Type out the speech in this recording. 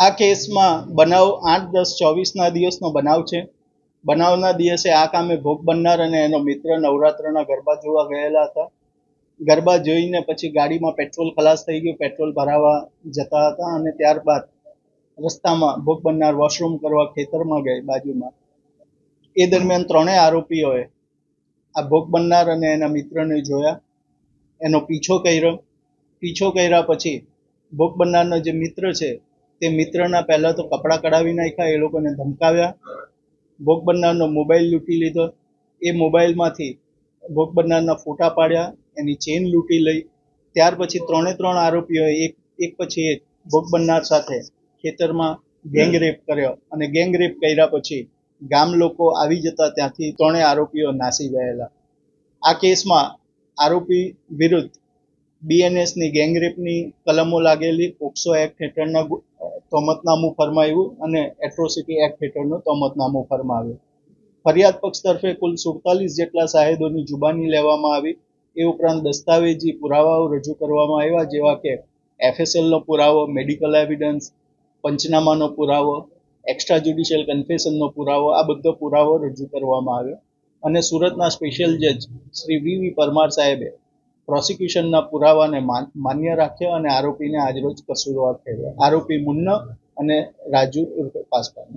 આ કેસમાં બનાવ 8-10-24ના દિવસનો બનાવ છે. બનાવના દિવસે આ કામે ભોગ બનનાર અને એનો મિત્ર નવરાત્રના ગરબા જોવા ગયેલા હતા. ગરબા જોઈને પછી ગાડીમાં પેટ્રોલ ખલાસ થઈ ગયું, પેટ્રોલ ભરાવા જતા હતા અને ત્યારબાદ રસ્તામાં ભોગ બનનાર વોશરૂમ કરવા ખેતરમાં ગઈ બાજુમાં. એ દરમિયાન ત્રણેય આરોપીઓએ આ ભોગ બનનાર અને એના મિત્રને જોયા, એનો પીછો કર્યા પછી ભોગ બનનારનો જે મિત્ર છે તે મિત્રના પહેલા તો કપડાં કઢાવી નાખ્યા, એ લોકોને ધમકાવ્યા, ભોગ બનનારનો મોબાઈલ લૂંટી લીધો. એ મોબાઈલમાંથી ભોગ બનનારના ફોટા પાડ્યા, એની ચેન લૂંટી લઈ. ત્યાર પછી ત્રણ આરોપીઓએ એક પછી એક ભોગ બનનાર સાથે ખેતરમાં ગેંગ રેપ કર્યો અને ગેંગ રેપ કર્યા પછી ગામ લોકો આવી જતા ત્યાંથી ત્રણેય આરોપીઓ નાસી ગયેલા. આ કેસમાં આરોપી વિરુદ્ધ બીએનએસની ગેંગરેપની કલમો લાગેલી, પોક્સો એક્ટ હેઠળના તોમતનામું ફરમાવ્યું અને એટ્રોસિટી એક્ટ હેઠળનું તોમતનામું ફરમાવ્યું. ફરિયાદ પક્ષ તરફે કુલ 47 જેટલા સાહેદોની જુબાની લેવામાં આવી. એ ઉપરાંત દસ્તાવેજી પુરાવાઓ રજૂ કરવામાં આવ્યા, જેવા કે એફએસએલનો પુરાવો, મેડિકલ એવિડન્સ, પંચનામાનો પુરાવો, એક્સ્ટ્રા જ્યુડિશિયલ કન્ફેશનનો પુરાવો, આ બધો પુરાવો રજૂ કરવામાં આવ્યો. અને સુરતના સ્પેશિયલ જજ શ્રી વી પરમાર સાહેબે પ્રોસિક્યુશનના પુરાવાને માન્ય રાખ્યો અને આરોપીને આજરોજ કસૂરવાર ઠેરવ્યા. આરોપી મુન્ના અને રાજુ ઉર્ફે પાસવાન.